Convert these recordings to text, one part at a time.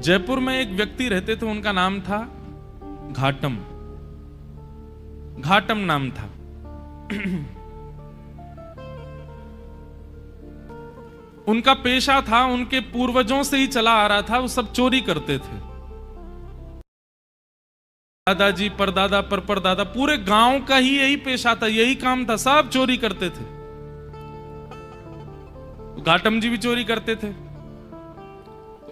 जयपुर में एक व्यक्ति रहते थे, उनका नाम था घाटम। घाटम नाम था। उनका पेशा था, उनके पूर्वजों से ही चला आ रहा था, वो सब चोरी करते थे। दादाजी, परदादा, परदादा, पूरे गांव का ही यही पेशा था, यही काम था, सब चोरी करते थे। घाटम जी भी चोरी करते थे।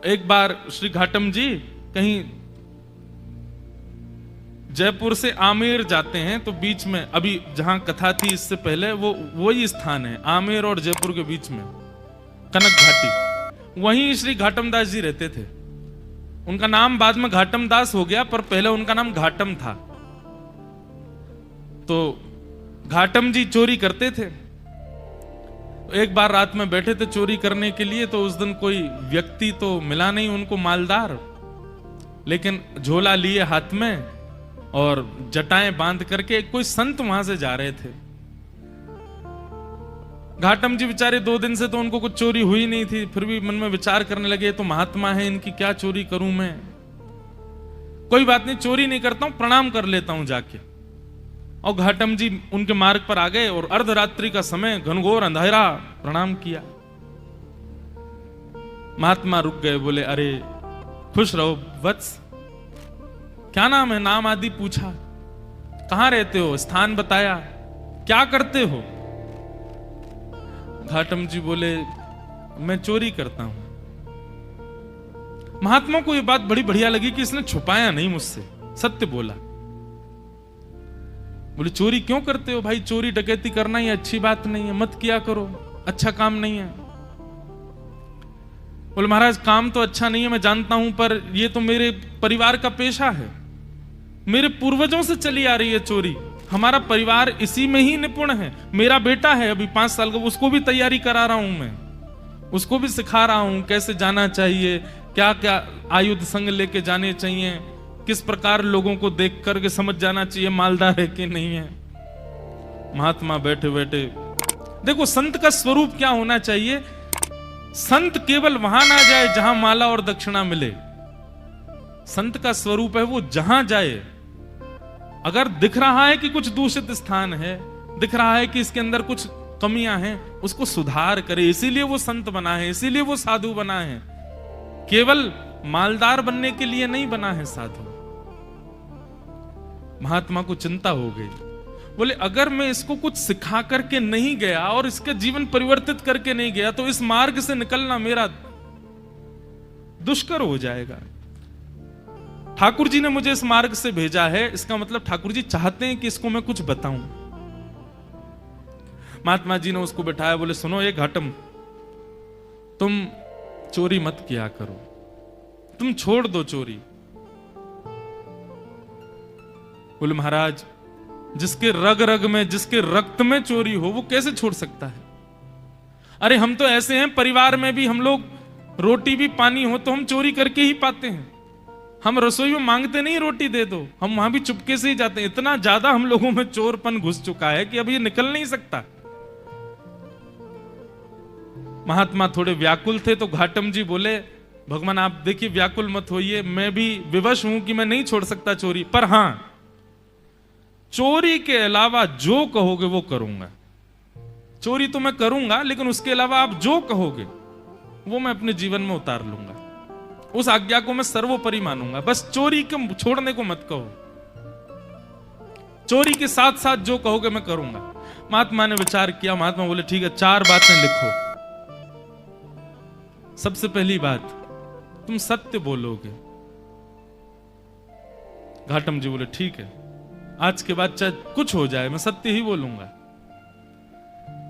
एक बार श्री घाटम जी कहीं जयपुर से आमेर जाते हैं, तो बीच में अभी जहां कथा थी इससे पहले वो वही स्थान है, आमेर और जयपुर के बीच में कनक घाटी, वहीं श्री घाटम दास जी रहते थे। उनका नाम बाद में घाटम दास हो गया, पर पहले उनका नाम घाटम था। तो घाटम जी चोरी करते थे। एक बार रात में बैठे थे चोरी करने के लिए, तो उस दिन कोई व्यक्ति तो मिला नहीं उनको मालदार, लेकिन झोला लिए हाथ में और जटाएं बांध करके कोई संत वहां से जा रहे थे। घाटम जी बेचारे 2 दिन से तो उनको कुछ चोरी हुई नहीं थी, फिर भी मन में विचार करने लगे, तो महात्मा है, इनकी क्या चोरी करूं मैं, कोई बात नहीं, चोरी नहीं करता हूं, प्रणाम कर लेता हूं जाके। और घाटम जी उनके मार्ग पर आ गए और अर्धरात्रि का समय, घनघोर अंधेरा, प्रणाम किया। महात्मा रुक गए, बोले अरे खुश रहो वत्स, क्या नाम है, नाम आदि पूछा, कहां रहते हो, स्थान बताया, क्या करते हो। घाटम जी बोले मैं चोरी करता हूं। महात्मा को यह बात बड़ी बढ़िया लगी कि इसने छुपाया नहीं मुझसे, सत्य बोला। बोले चोरी क्यों करते हो भाई, चोरी डकैती करना ही अच्छी बात नहीं है, मत किया करो, अच्छा काम नहीं है। बोले महाराज काम तो अच्छा नहीं है मैं जानता हूं, पर यह तो मेरे परिवार का पेशा है, मेरे पूर्वजों से चली आ रही है चोरी, हमारा परिवार इसी में ही निपुण है। मेरा बेटा है अभी 5 साल का, उसको भी तैयारी करा रहा हूं मैं, उसको भी सिखा रहा हूं कैसे जाना चाहिए, क्या क्या आयुध संग लेके जाने चाहिए, किस प्रकार लोगों को देख करके समझ जाना चाहिए मालदार है कि नहीं है। महात्मा बैठे बैठे, देखो संत का स्वरूप क्या होना चाहिए, संत केवल वहां ना जाए जहां माला और दक्षिणा मिले। संत का स्वरूप है वो जहां जाए, अगर दिख रहा है कि कुछ दूषित स्थान है, दिख रहा है कि इसके अंदर कुछ कमियां हैं, उसको सुधार करे। इसीलिए वो संत बना है, इसीलिए वो साधु बना है, केवल मालदार बनने के लिए नहीं बना है साधु। महात्मा को चिंता हो गई, बोले अगर मैं इसको कुछ सिखा करके नहीं गया और इसका जीवन परिवर्तित करके नहीं गया, तो इस मार्ग से निकलना मेरा दुष्कर हो जाएगा। ठाकुर जी ने मुझे इस मार्ग से भेजा है, इसका मतलब ठाकुर जी चाहते हैं कि इसको मैं कुछ बताऊं। महात्मा जी ने उसको बैठाया, बोले सुनो ये घाटम, तुम चोरी मत किया करो, तुम छोड़ दो चोरी। बोले महाराज जिसके रग रग में, जिसके रक्त में चोरी हो, वो कैसे छोड़ सकता है। अरे हम तो ऐसे हैं, परिवार में भी हम लोग रोटी भी पानी हो तो हम चोरी करके ही पाते हैं, हम रसोई में मांगते नहीं रोटी दे दो, हम वहां भी चुपके से ही जाते हैं। इतना ज्यादा हम लोगों में चोरपन घुस चुका है कि अब ये निकल नहीं सकता। महात्मा थोड़े व्याकुल थे, तो घाटम जी बोले भगवान आप देखिए व्याकुल मत होइए, मैं भी विवश हूं कि मैं नहीं छोड़ सकता चोरी, पर हां चोरी के अलावा जो कहोगे वो करूंगा। चोरी तो मैं करूंगा, लेकिन उसके अलावा आप जो कहोगे वो मैं अपने जीवन में उतार लूंगा, उस आज्ञा को मैं सर्वोपरि मानूंगा, बस चोरी को छोड़ने को मत कहो, चोरी के साथ साथ जो कहोगे मैं करूंगा। महात्मा ने विचार किया, महात्मा बोले ठीक है 4 बातें लिखो। सबसे पहली बात, तुम सत्य बोलोगे। घाटम जी बोले ठीक है, आज के बाद चाहे कुछ हो जाए मैं सत्य ही बोलूंगा।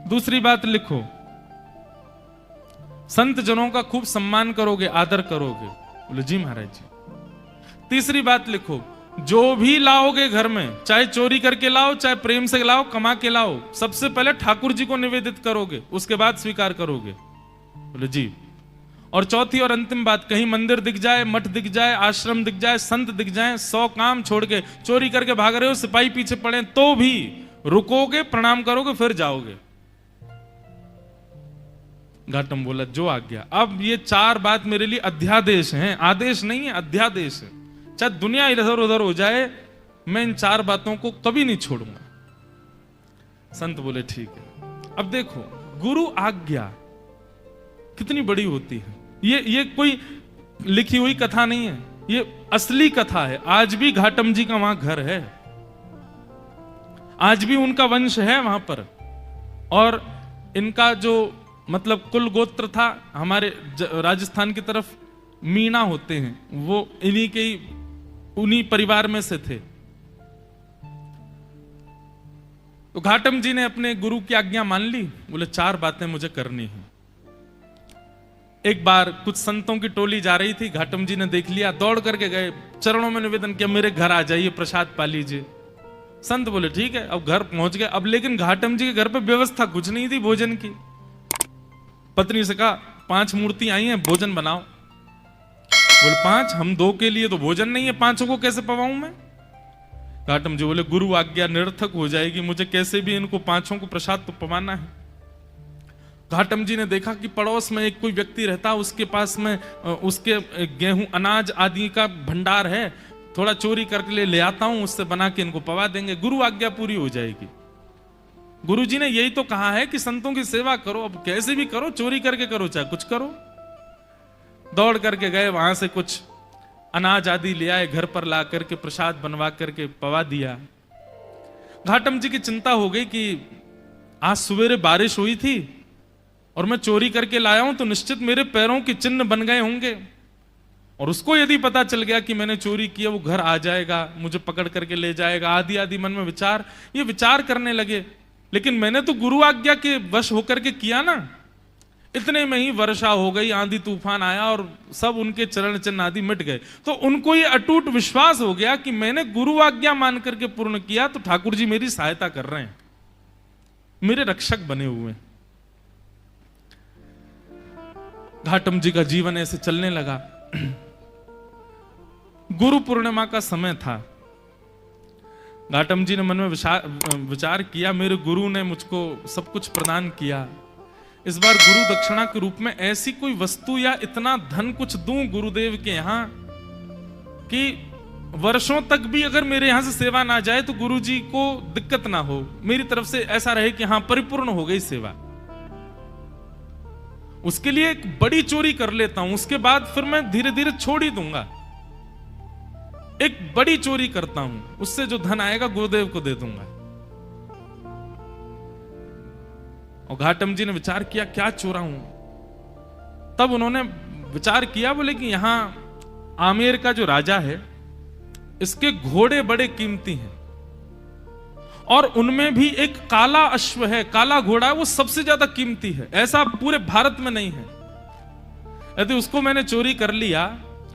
दूसरी बात लिखो, संत जनों का खूब सम्मान करोगे, आदर करोगे। बोले जी महाराज जी। तीसरी बात लिखो, जो भी लाओगे घर में, चाहे चोरी करके लाओ, चाहे प्रेम से लाओ, कमा के लाओ, सबसे पहले ठाकुर जी को निवेदित करोगे, उसके बाद स्वीकार करोगे। बोले जी। और चौथी और अंतिम बात, कहीं मंदिर दिख जाए, मठ दिख जाए, आश्रम दिख जाए, संत दिख जाए, 100 काम छोड़ के चोरी करके भाग रहे हो, सिपाही पीछे पड़े तो भी रुकोगे, प्रणाम करोगे, फिर जाओगे। घाटम बोला जो आज्ञा। अब ये 4 बात मेरे लिए अध्यादेश हैं, आदेश नहीं है, अध्यादेश है। चाहे दुनिया इधर उधर हो जाए, मैं इन 4 बातों को कभी नहीं छोड़ूंगा। संत बोले ठीक है। अब देखो, गुरु आज्ञा कितनी बड़ी होती है। ये कोई लिखी हुई कथा नहीं है, ये असली कथा है। आज भी घाटम जी का वहां घर है, आज भी उनका वंश है वहां पर। और इनका जो मतलब कुल गोत्र था, हमारे राजस्थान की तरफ मीणा होते हैं, वो उन्हीं परिवार में से थे। तो घाटम जी ने अपने गुरु की आज्ञा मान ली। बोले 4 बातें मुझे करनी है। एक बार कुछ संतों की टोली जा रही थी, घाटम जी ने देख लिया, दौड़ करके गए, चरणों में निवेदन किया, मेरे घर आ जाइए, प्रसाद पा लीजिए। संत बोले ठीक है। अब घर पहुंच गए। अब लेकिन घाटम जी के घर पे व्यवस्था कुछ नहीं थी भोजन की। पत्नी से कहा 5 मूर्ति आई हैं, भोजन बनाओ। बोले 5? हम 2 के लिए तो भोजन नहीं है, 5 को कैसे पवाऊं मैं? घाटम जी बोले गुरु आज्ञा निरर्थक हो जाएगी, मुझे कैसे भी इनको 5 को प्रसाद तो पवाना है। घाटम जी ने देखा कि पड़ोस में एक कोई व्यक्ति रहता, उसके पास में उसके गेहूं अनाज आदि का भंडार है, थोड़ा चोरी करके ले आता हूं, उससे बना के इनको पवा देंगे, गुरु आज्ञा पूरी हो जाएगी। गुरुजी ने यही तो कहा है कि संतों की सेवा करो, अब कैसे भी करो, चोरी करके करो चाहे कुछ करो। दौड़ करके गए, वहां से कुछ अनाज आदि ले आए, घर पर ला करके प्रसाद बनवा करके पवा दिया। घाटम जी की चिंता हो गई कि आज सवेरे बारिश हुई थी और मैं चोरी करके लाया हूं तो निश्चित मेरे पैरों के चिन्ह बन गए होंगे, और उसको यदि पता चल गया कि मैंने चोरी किया, वो घर आ जाएगा, मुझे पकड़ करके ले जाएगा, आदि आदि मन में ये विचार करने लगे। लेकिन मैंने तो गुरु आज्ञा के वश होकर के किया ना। इतने में ही वर्षा हो गई, आंधी तूफान आया और सब उनके चरण चिन्ह आदि मिट गए। तो उनको ये अटूट विश्वास हो गया कि मैंने गुरु आज्ञा मान करके पूर्ण किया, तो ठाकुर जी मेरी सहायता कर रहे हैं, मेरे रक्षक बने हुए। घाटम जी का जीवन ऐसे चलने लगा। गुरु पूर्णिमा का समय था। घाटम जी ने मन में विचार किया, मेरे गुरु ने मुझको सब कुछ प्रदान किया, इस बार गुरु दक्षिणा के रूप में ऐसी कोई वस्तु या इतना धन कुछ दूं गुरुदेव के यहां कि वर्षों तक भी अगर मेरे यहां से सेवा ना जाए तो गुरु जी को दिक्कत ना हो, मेरी तरफ से ऐसा रहे कि हां परिपूर्ण हो गई सेवा। उसके लिए एक बड़ी चोरी कर लेता हूं, उसके बाद फिर मैं धीरे धीरे छोड़ ही दूंगा। एक बड़ी चोरी करता हूं, उससे जो धन आएगा गुरुदेव को दे दूंगा। और घाटम जी ने विचार किया क्या चोराऊं। तब उन्होंने विचार किया, बोले कि यहां आमेर का जो राजा है, इसके घोड़े बड़े कीमती हैं और उनमें भी एक काला अश्व है, काला घोड़ा है, वो सबसे ज्यादा कीमती है, ऐसा पूरे भारत में नहीं है। यदि उसको मैंने चोरी कर लिया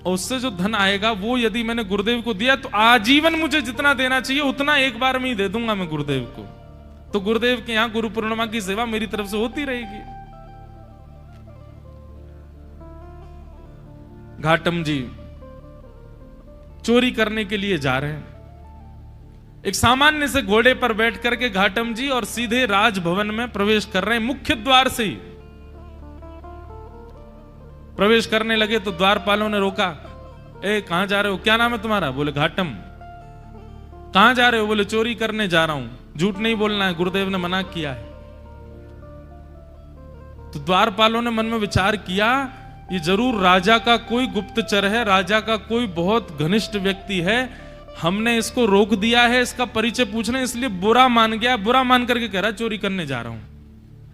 और उससे जो धन आएगा वो यदि मैंने गुरुदेव को दिया तो आजीवन मुझे जितना देना चाहिए उतना एक बार में ही दे दूंगा मैं गुरुदेव को। तो गुरुदेव के यहां गुरु पूर्णिमा की सेवा मेरी तरफ से होती रहेगी। घाटम जी चोरी करने के लिए जा रहे हैं। एक सामान्य से घोड़े पर बैठ करके घाटम जी और सीधे राजभवन में प्रवेश कर रहे हैं। मुख्य द्वार से ही प्रवेश करने लगे तो द्वारपालों ने रोका, ए कहां जा रहे हो, क्या नाम है तुम्हारा? बोले घाटम। कहां जा रहे हो? बोले चोरी करने जा रहा हूं, झूठ नहीं बोलना है, गुरुदेव ने मना किया है। तो द्वारपालों ने मन में विचार किया, ये जरूर राजा का कोई गुप्तचर है, राजा का कोई बहुत घनिष्ठ व्यक्ति है, हमने इसको रोक दिया है, इसका परिचय पूछने, इसलिए बुरा मान गया, बुरा मान करके कह रहा चोरी करने जा रहा हूं।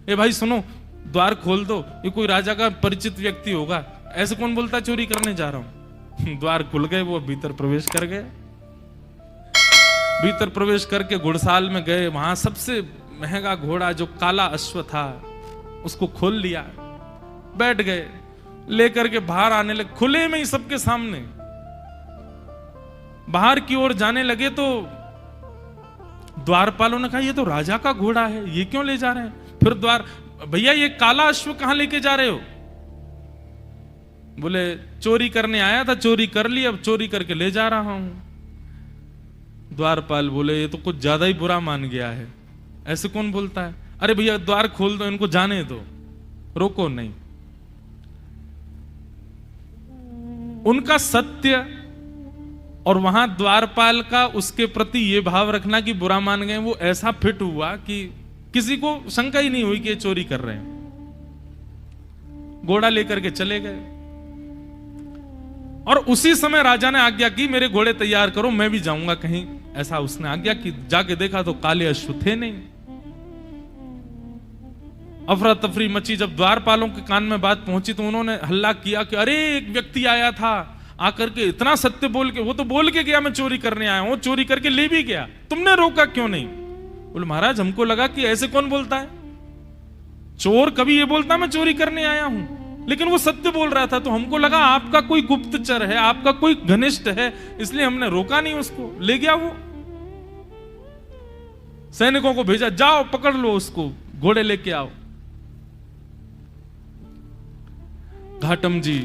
ए भाई सुनो, द्वार खोल दो, ये कोई राजा का परिचित व्यक्ति होगा, ऐसे कौन बोलता चोरी करने जा रहा हूं। द्वार खुल गए, वो भीतर प्रवेश कर गए। भीतर प्रवेश करके घुड़साल में गए, वहां सबसे महंगा घोड़ा जो काला अश्व था उसको खोल लिया, बैठ गए, लेकर के बाहर आने लगे, खुले में ही सबके सामने बाहर की ओर जाने लगे। तो द्वारपालों ने कहा ये तो राजा का घोड़ा है, ये क्यों ले जा रहे हैं? फिर भैया ये काला अश्व कहां लेके जा रहे हो? बोले चोरी करने आया था, चोरी कर ली, अब चोरी करके ले जा रहा हूं। द्वारपाल बोले ये तो कुछ ज्यादा ही बुरा मान गया है, ऐसे कौन बोलता है? अरे भैया द्वार खोल दो, इनको जाने दो। रोको नहीं। उनका सत्य और वहां द्वारपाल का उसके प्रति ये भाव रखना कि बुरा मान गए, वो ऐसा फिट हुआ कि किसी को शंका ही नहीं हुई कि ये चोरी कर रहे हैं। घोड़ा लेकर के चले गए और उसी समय राजा ने आज्ञा की मेरे घोड़े तैयार करो, मैं भी जाऊंगा कहीं। ऐसा उसने आज्ञा की। जाके देखा तो काले अश्व थे नहीं। अफरा तफरी मची। जब द्वारपालों के कान में बात पहुंची तो उन्होंने हल्ला किया कि अरे एक व्यक्ति आया था, आकर के इतना सत्य बोल के, वो तो बोल के गया मैं चोरी करने आया हूं, चोरी करके ले भी गया, तुमने रोका क्यों नहीं? बोले महाराज हमको लगा कि ऐसे कौन बोलता है, चोर कभी ये बोलता मैं चोरी करने आया हूं, लेकिन वो सत्य बोल रहा था तो हमको लगा आपका कोई गुप्तचर है, आपका कोई घनिष्ठ है, इसलिए हमने रोका नहीं उसको, ले गया वो। सैनिकों को भेजा, जाओ पकड़ लो उसको, घोड़े लेके आओ। घाटम जी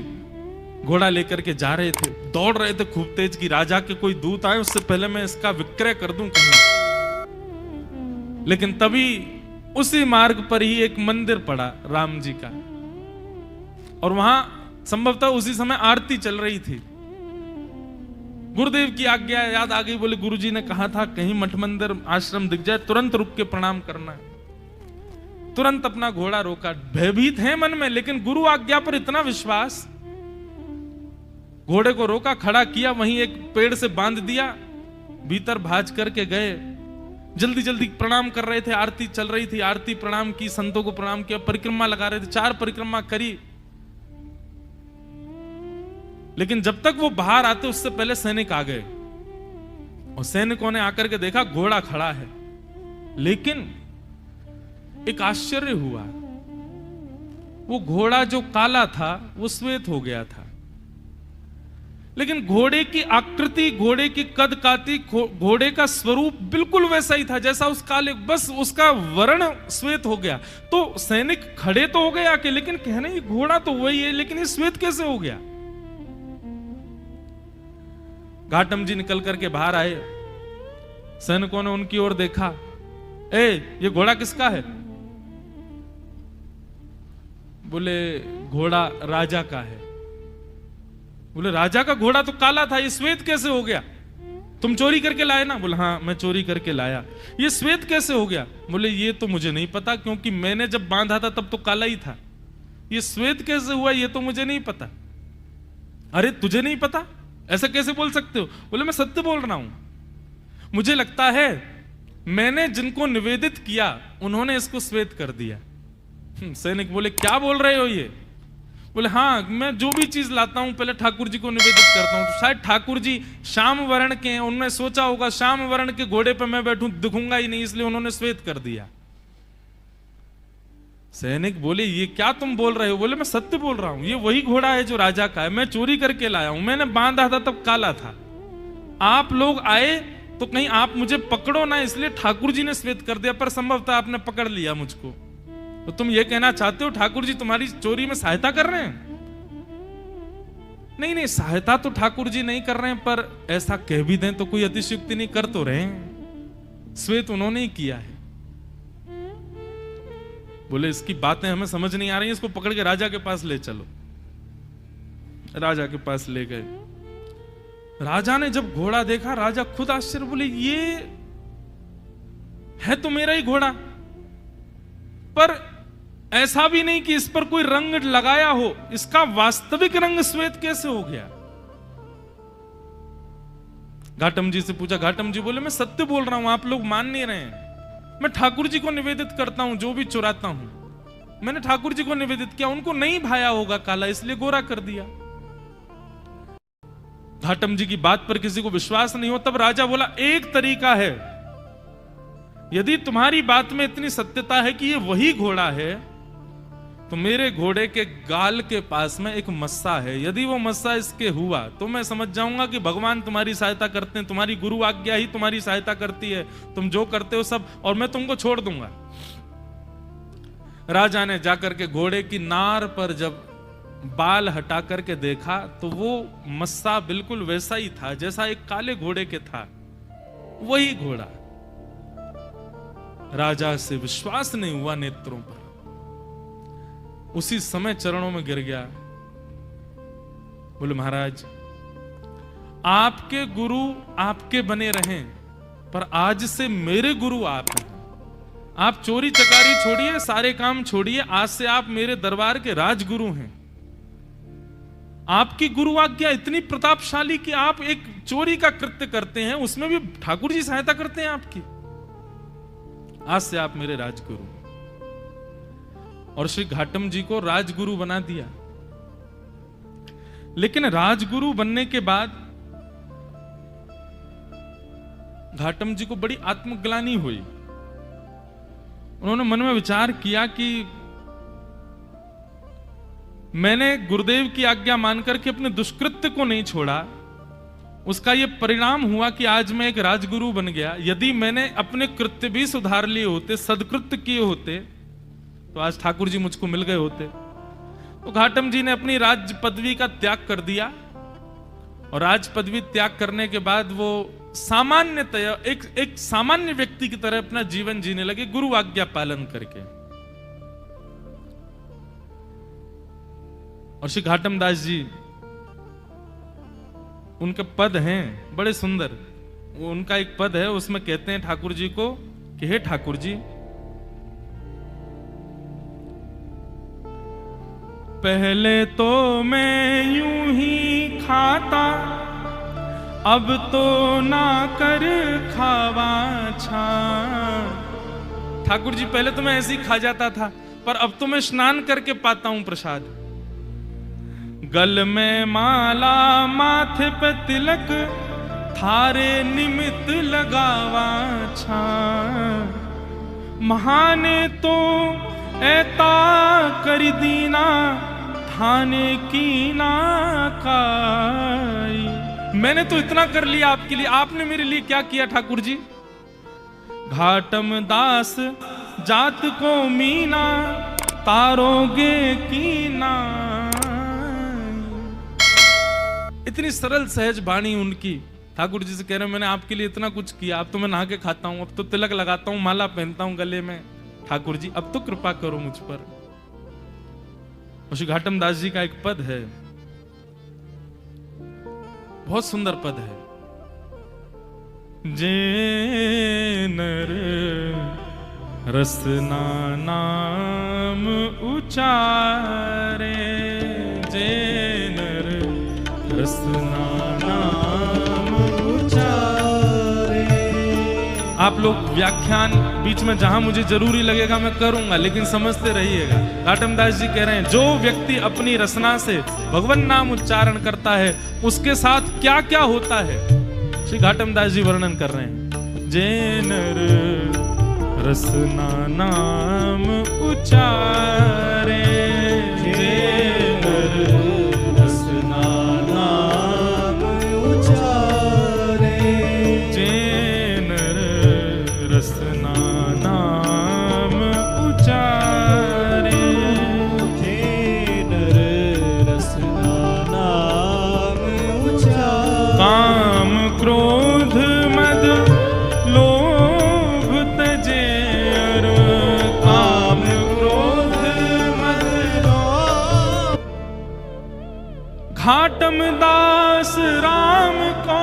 घोड़ा लेकर के जा रहे थे, दौड़ रहे थे खूब तेज कि राजा के कोई दूत आए उससे पहले मैं इसका विक्रय कर दूं कहीं। लेकिन तभी उसी मार्ग पर ही एक मंदिर पड़ा राम जी का, और वहां संभवतः उसी समय आरती चल रही थी। गुरुदेव की आज्ञा याद आ गई। बोले गुरुजी ने कहा था कहीं मठ मंदिर आश्रम दिख जाए तुरंत रुक के प्रणाम करना है। तुरंत अपना घोड़ा रोका। भयभीत है मन में, लेकिन गुरु आज्ञा पर इतना विश्वास। घोड़े को रोका, खड़ा किया, वहीं एक पेड़ से बांध दिया, भीतर भाज करके गए। जल्दी जल्दी प्रणाम कर रहे थे, आरती चल रही थी, आरती प्रणाम की, संतों को प्रणाम किया, परिक्रमा लगा रहे थे, 4 परिक्रमा करी। लेकिन जब तक वो बाहर आते उससे पहले सैनिक आ गए, और सैनिकों ने आकर के देखा घोड़ा खड़ा है। लेकिन एक आश्चर्य हुआ, वो घोड़ा जो काला था वो श्वेत हो गया था, लेकिन घोड़े की आकृति, घोड़े की कद काठी, घोड़े का स्वरूप बिल्कुल वैसा ही था जैसा उस काले, बस उसका वर्ण श्वेत हो गया। तो सैनिक खड़े तो हो गए आके, लेकिन कहने ये घोड़ा तो वही है, लेकिन ये श्वेत कैसे हो गया? घाटम जी निकल करके बाहर आए, सैनिकों ने उनकी ओर देखा, ये घोड़ा किसका है? बोले घोड़ा राजा का है। बोले राजा का घोड़ा तो काला था, ये श्वेत कैसे हो गया? तुम चोरी करके लाए ना? बोले हाँ मैं चोरी करके लाया। ये श्वेत कैसे हो गया? बोले ये तो मुझे नहीं पता, क्योंकि मैंने जब बांधा था तब तो काला ही था। ये श्वेत कैसे हुआ ये तो मुझे नहीं पता। अरे तुझे नहीं पता, ऐसा कैसे बोल सकते हो? बोले मैं सत्य बोल रहा हूं, मुझे लगता है मैंने जिनको निवेदित किया उन्होंने इसको श्वेत कर दिया। सैनिक बोले क्या बोल रहे हो ये? बोले हाँ मैं जो भी चीज लाता हूं पहले ठाकुर जी को निवेदित करता हूं, तो शायद ठाकुर जी श्याम वर्ण के हैं, उन्होंने सोचा होगा श्याम वर्ण के घोड़े पे मैं बैठूं दिखूंगा ही नहीं, इसलिए उन्होंने श्वेत कर दिया। सैनिक बोले ये क्या तुम बोल रहे हो? बोले मैं सत्य बोल रहा हूं, ये वही घोड़ा है जो राजा का है, मैं चोरी करके लाया हूं, मैंने बांधा था तब काला था, आप लोग आए तो कहीं आप मुझे पकड़ो ना, इसलिए ठाकुर जी ने श्वेत कर दिया, पर संभवतः आपने पकड़ लिया मुझको। तो तुम ये कहना चाहते हो ठाकुर जी तुम्हारी चोरी में सहायता कर रहे हैं? नहीं नहीं, सहायता तो ठाकुर जी नहीं कर रहे हैं, पर ऐसा कह भी दें तो कोई अतिशयोक्ति नहीं, कर तो रहे हैं, श्वेत उन्होंने ही किया है। बोले इसकी बातें हमें समझ नहीं आ रही, इसको पकड़ के राजा के पास ले चलो। राजा के पास ले गए। राजा ने जब घोड़ा देखा, राजा खुद आश्चर्य, बोले ये है तो मेरा ही घोड़ा, पर ऐसा भी नहीं कि इस पर कोई रंग लगाया हो, इसका वास्तविक रंग श्वेत कैसे हो गया? घाटम जी से पूछा, घाटम जी बोले मैं सत्य बोल रहा हूं, आप लोग मान नहीं रहे हैं, मैं ठाकुर जी को निवेदित करता हूं, जो भी चुराता हूं मैंने ठाकुर जी को निवेदित किया, उनको नहीं भाया होगा काला, इसलिए गोरा कर दिया। घाटम जी की बात पर किसी को विश्वास नहीं हो, तब राजा बोला एक तरीका है, यदि तुम्हारी बात में इतनी सत्यता है कि ये वही घोड़ा है, तो मेरे घोड़े के गाल के पास में एक मस्सा है, यदि वो मस्सा इसके हुआ तो मैं समझ जाऊंगा कि भगवान तुम्हारी सहायता करते हैं, तुम्हारी गुरु आज्ञा ही तुम्हारी सहायता करती है, तुम जो करते हो सब, और मैं तुमको छोड़ दूंगा। राजा ने जाकर के घोड़े की नार पर जब बाल हटा करके देखा तो वो मस्सा बिल्कुल वैसा ही था जैसा एक काले घोड़े के था, वही घोड़ा। राजा से विश्वास नहीं हुआ नेत्रों पर। उसी समय चरणों में गिर गया। बोले महाराज, आपके गुरु आपके बने रहें, पर आज से मेरे गुरु आप हैं। आप चोरी चकारी छोड़िए, सारे काम छोड़िए, आज से आप मेरे दरबार के राजगुरु हैं। आपकी गुरु आज्ञा इतनी प्रतापशाली कि आप एक चोरी का कृत्य करते हैं, उसमें भी ठाकुर जी सहायता करते हैं आपकी। आज से आप मेरे राजगुरु। और श्री घाटम जी को राजगुरु बना दिया। लेकिन राजगुरु बनने के बाद घाटम जी को बड़ी आत्मग्लानि हुई। उन्होंने मन में विचार किया कि मैंने गुरुदेव की आज्ञा मानकर के अपने दुष्कृत्य को नहीं छोड़ा, उसका यह परिणाम हुआ कि आज मैं एक राजगुरु बन गया। यदि मैंने अपने कृत्य भी सुधार लिए होते, सदकृत्य किए होते, तो आज ठाकुर जी मुझको मिल गए होते। तो घाटम जी ने अपनी राज पदवी का त्याग कर दिया, और राज पदवी त्याग करने के बाद वो सामान्यतया एक सामान्य व्यक्ति की तरह अपना जीवन जीने लगे, गुरु आज्ञा पालन करके। और श्री घाटम दास जी, उनके पद हैं बड़े सुंदर। वो उनका एक पद है, उसमें कहते हैं ठाकुर जी को कि हे ठाकुर जी, पहले तो मैं यूं ही खाता, अब तो ना कर खावा छा। ठाकुर जी, पहले तो मैं ऐसे ही खा जाता था, पर अब तो मैं स्नान करके पाता हूं प्रसाद। गल में माला, माथे पे तिलक, थारे निमित्त लगावा छा। महाने तो ऐता कर दीना, थाने की ना काई। मैंने तो इतना कर लिया आपके लिए, आपने मेरे लिए क्या किया ठाकुर जी? घाटम दास जात को मीना, तारोगे की ना। इतनी सरल सहज वाणी उनकी। ठाकुर जी से कह रहे हैं मैंने आपके लिए इतना कुछ किया, अब तो मैं नहा के खाता हूं, अब तो तिलक लगाता हूं, माला पहनता हूं गले में। ठाकुर जी अब तो कृपा करो मुझ पर। श्री घाटम दास जी का एक पद है, बहुत सुंदर पद है। जे नर रसना नाम उचारे, जे नर रसना नाम उचारे। आप लोग व्याख्यान बीच में जहां मुझे जरूरी लगेगा मैं करूंगा, लेकिन समझते रहिएगा। घाटम दास जी कह रहे हैं जो व्यक्ति अपनी रसना से भगवान नाम उच्चारण करता है, उसके साथ क्या क्या होता है श्री घाटम दास जी वर्णन कर रहे हैं। जे नर रसना नाम उचारे, जे नर रसना नाम उचारे, जे नर रसना नाम उचारे, जे नर रसना नाम उचारे। काम क्रोध मद लोभ तजे, काम क्रोध मद लोभ। घाटम दास राम को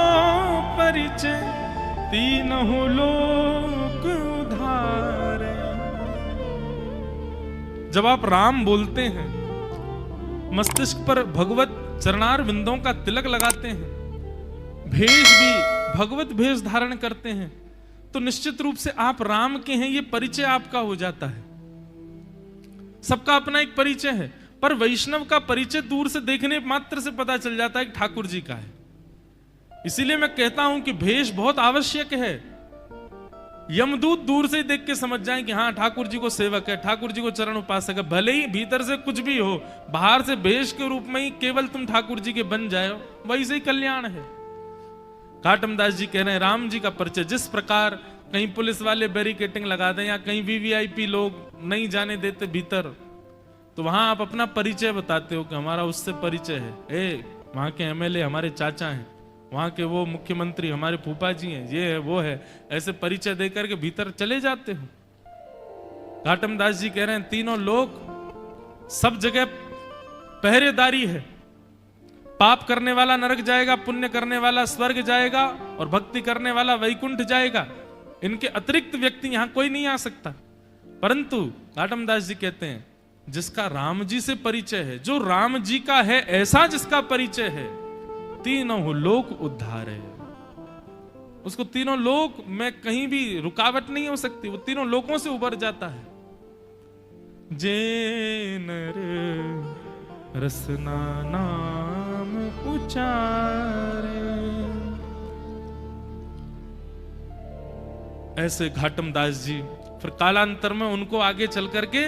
परिचय, तीनों लोक उधारे। जब आप राम बोलते हैं, मस्तिष्क पर भगवत चरणार विंदों का तिलक लगाते हैं, भेष भी भगवत भेष धारण करते हैं, तो निश्चित रूप से आप राम के हैं, ये परिचय आपका हो जाता है। सबका अपना एक परिचय है, पर वैष्णव का परिचय दूर से देखने मात्र से पता चल जाता है कि ठाकुर जी का है। इसीलिए मैं कहता हूं कि भेष बहुत आवश्यक है। यमदूत दूर से ही देख के समझ जाएं कि हाँ ठाकुर जी को सेवक है, ठाकुर जी को चरण उपासक है। भले ही भीतर से कुछ भी हो, बाहर से भेष के रूप में ही केवल तुम ठाकुर जी के बन जाओ, वही से ही कल्याण है। घाटम दास जी कह रहे हैं राम जी का परिचय, जिस प्रकार कहीं पुलिस वाले बैरिकेटिंग लगा दें या कहीं वीवीआईपी लोग नहीं जाने देते भीतर, तो वहां आप अपना परिचय बताते हो कि हमारा उससे परिचय है। वहां के एमएलए हमारे चाचा हैं, वहां के वो मुख्यमंत्री हमारे फूफा जी हैं, ये है वो है, ऐसे परिचय देकर के भीतर चले जाते हो। घाटम दास जी कह रहे हैं तीनों लोग सब जगह पहरेदारी है। पाप करने वाला नरक जाएगा, पुण्य करने वाला स्वर्ग जाएगा और भक्ति करने वाला वैकुंठ जाएगा। इनके अतिरिक्त व्यक्ति यहां कोई नहीं आ सकता। परंतु घाटम दास जी कहते हैं जिसका राम जी से परिचय है, जो राम जी का है ऐसा जिसका परिचय है, तीनों लोक उद्धार है। उसको तीनों लोक में कहीं भी रुकावट नहीं हो सकती, वो तीनों लोकों से उबर जाता है। जे नर रसना नाम उचारे, ऐसे घाटम दास जी फिर कालांतर में उनको आगे चल करके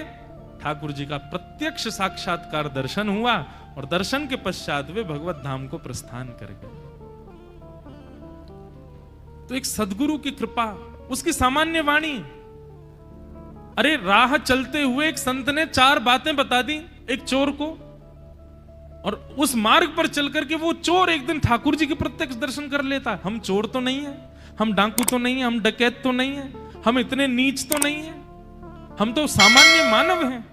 ठाकुर जी का प्रत्यक्ष साक्षात्कार दर्शन हुआ और दर्शन के पश्चात वे भगवत धाम को प्रस्थान कर गए। तो एक सदगुरु की कृपा, उसकी सामान्य वाणी। अरे राह चलते हुए एक संत ने 4 बातें बता दी एक चोर को, और उस मार्ग पर चल करके वो चोर एक दिन ठाकुर जी के प्रत्यक्ष दर्शन कर लेता है। हम चोर तो नहीं है, हम डाकू तो नहीं है, हम डकैत तो नहीं है, हम इतने नीच तो नहीं है, हम तो सामान्य मानव हैं।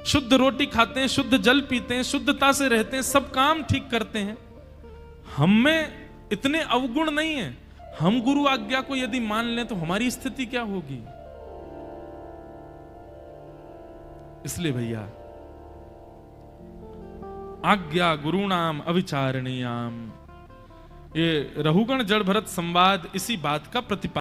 शुद्ध रोटी खाते हैं, शुद्ध जल पीते हैं, शुद्धता से रहते हैं, सब काम ठीक करते हैं। हम में इतने अवगुण नहीं है। हम गुरु आज्ञा को यदि मान लें तो हमारी स्थिति क्या होगी। इसलिए भैया आज्ञा गुरुणाम अविचारणीयाम, ये रहुगण जड़ भरत संवाद इसी बात का प्रतिपादन